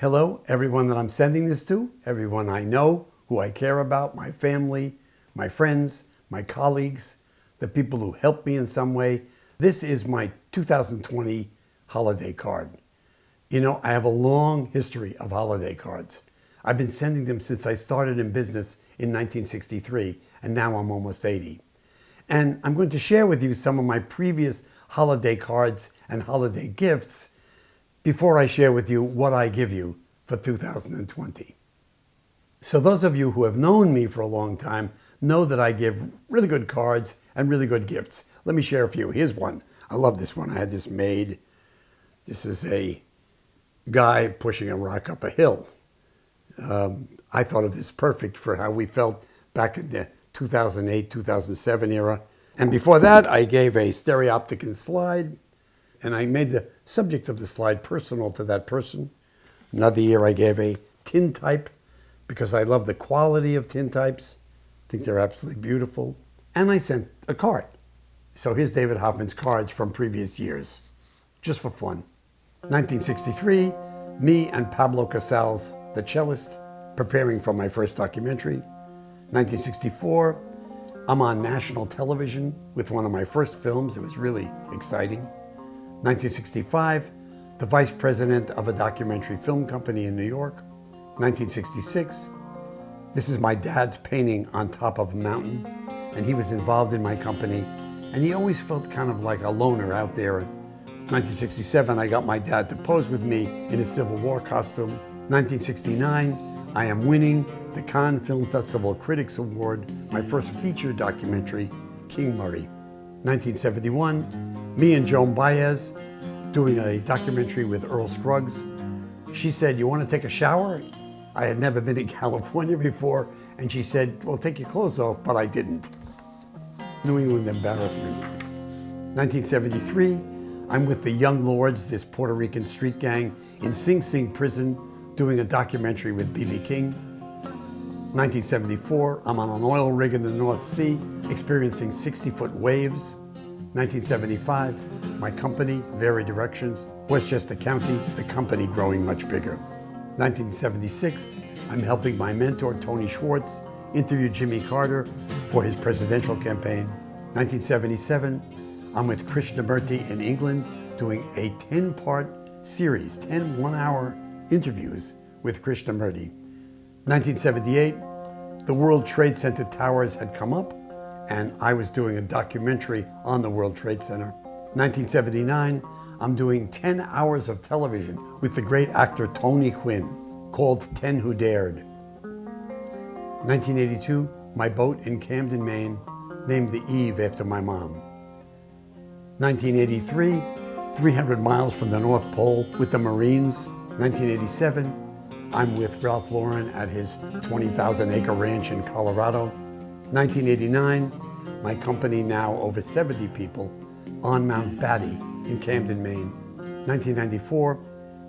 Hello, everyone that I'm sending this to, everyone I know, who I care about, my family, my friends, my colleagues, the people who helped me in some way. This is my 2020 holiday card. You know, I have a long history of holiday cards. I've been sending them since I started in business in 1963, and now I'm almost 80. And I'm going to share with you some of my previous holiday cards and holiday gifts before I share with you what I give you for 2020. So those of you who have known me for a long time know that I give really good cards and really good gifts. Let me share a few. Here's one. I love this one. I had this made. This is a guy pushing a rock up a hill. I thought of this perfect for how we felt back in the 2008, 2007 era. And before that, I gave a stereopticon slide, and I made the subject of the slide personal to that person. Another year, I gave a tintype because I love the quality of tintypes. I think they're absolutely beautiful. And I sent a card. So here's David Hoffman's cards from previous years, just for fun. 1963, me and Pablo Casals, the cellist, preparing for my first documentary. 1964, I'm on national television with one of my first films. It was really exciting. 1965, the vice president of a documentary film company in New York. 1966, this is my dad's painting on top of a mountain, and he was involved in my company, and he always felt kind of like a loner out there. 1967, I got my dad to pose with me in a Civil War costume. 1969, I am winning the Cannes Film Festival Critics Award, my first feature documentary, King Murray. 1971, me and Joan Baez doing a documentary with Earl Scruggs. She said, "You want to take a shower?" I had never been in California before, and she said, "Well, take your clothes off," but I didn't. New England embarrassment. 1973, I'm with the Young Lords, this Puerto Rican street gang, in Sing Sing prison, doing a documentary with B.B. King. 1974, I'm on an oil rig in the North Sea, experiencing 60-foot waves. 1975, my company, Very Directions, Westchester County, the company growing much bigger. 1976, I'm helping my mentor, Tony Schwartz, interview Jimmy Carter for his presidential campaign. 1977, I'm with Krishnamurti in England doing a 10-part series, 10 one-hour interviews with Krishnamurti. 1978, the World Trade Center towers had come up, and I was doing a documentary on the World Trade Center. 1979, I'm doing 10 hours of television with the great actor Tony Quinn, called 10 Who Dared. 1982, my boat in Camden, Maine, named the Eve after my mom. 1983, 300 miles from the North Pole with the Marines. 1987, I'm with Ralph Lauren at his 20,000-acre ranch in Colorado. 1989, my company, now over 70 people, on Mount Batty in Camden, Maine. 1994,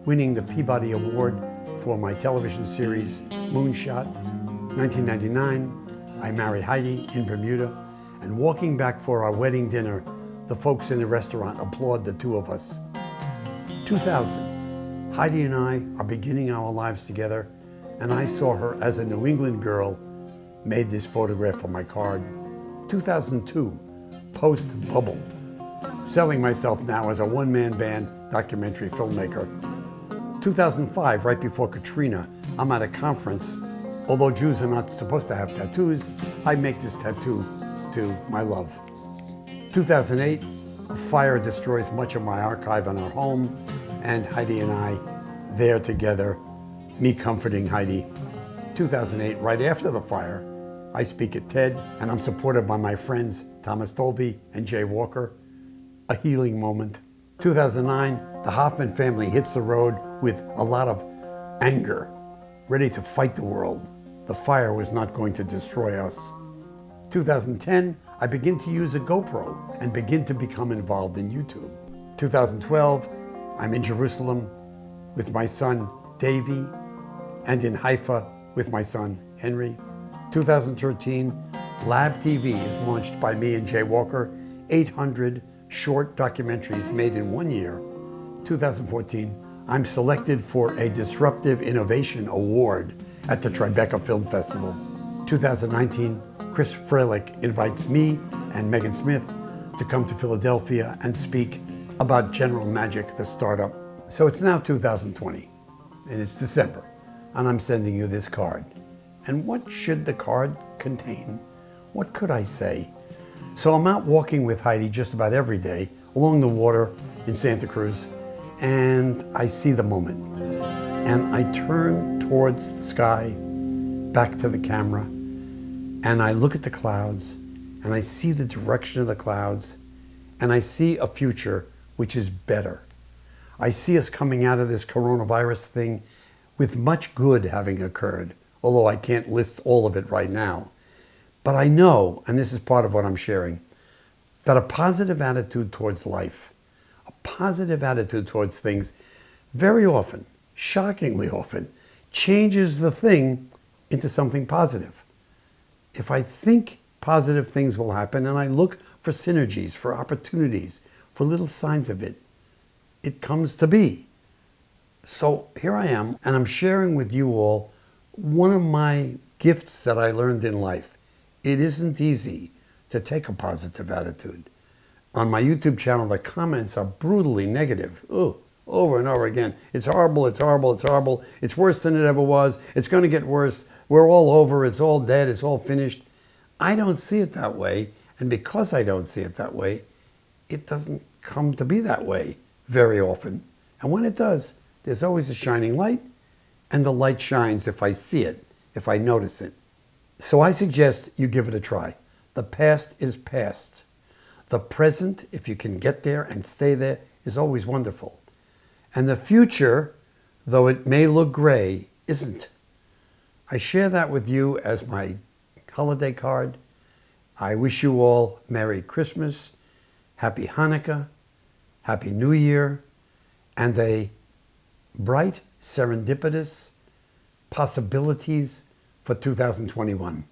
winning the Peabody Award for my television series, Moonshot. 1999, I marry Heidi in Bermuda, and walking back for our wedding dinner, the folks in the restaurant applaud the two of us. 2000, Heidi and I are beginning our lives together, and I saw her as a New England girl, made this photograph for my card. 2002, post-bubble, selling myself now as a one-man band documentary filmmaker. 2005, right before Katrina, I'm at a conference. Although Jews are not supposed to have tattoos, I make this tattoo to my love. 2008, a fire destroys much of my archive in our home, and Heidi and I there together, me comforting Heidi. 2008, right after the fire, I speak at TED, and I'm supported by my friends Thomas Dolby and Jay Walker. A healing moment. 2009, the Hoffman family hits the road with a lot of anger, ready to fight the world. The fire was not going to destroy us. 2010, I begin to use a GoPro and begin to become involved in YouTube. 2012, I'm in Jerusalem with my son Davey, and in Haifa with my son Henry. 2013, Lab TV is launched by me and Jay Walker, 800 short documentaries made in 1 year. 2014, I'm selected for a Disruptive Innovation Award at the Tribeca Film Festival. 2019, Chris Freilich invites me and Megan Smith to come to Philadelphia and speak about General Magic, the startup. So it's now 2020, and it's December, and I'm sending you this card. And what should the card contain? What could I say? So I'm out walking with Heidi just about every day along the water in Santa Cruz, and I see the moment. And I turn towards the sky, back to the camera, and I look at the clouds, and I see the direction of the clouds, and I see a future which is better. I see us coming out of this coronavirus thing with much good having occurred, although I can't list all of it right now. But I know, and this is part of what I'm sharing, that a positive attitude towards life, a positive attitude towards things, very often, shockingly often, changes the thing into something positive. If I think positive things will happen and I look for synergies, for opportunities, for little signs of it, it comes to be. So here I am, and I'm sharing with you all one of my gifts that I learned in life. It isn't easy to take a positive attitude. On my YouTube channel, the comments are brutally negative. Ooh, over and over again. It's horrible, it's horrible, it's horrible. It's worse than it ever was. It's going to get worse. We're all over. It's all dead. It's all finished. I don't see it that way. And because I don't see it that way, it doesn't come to be that way very often. And when it does, there's always a shining light, and the light shines if I see it, if I notice it. So I suggest you give it a try. The past is past. The present, if you can get there and stay there, is always wonderful. And the future, though it may look gray, isn't. I share that with you as my holiday card. I wish you all Merry Christmas, Happy Hanukkah, Happy New Year, and a bright, serendipitous possibilities for 2021.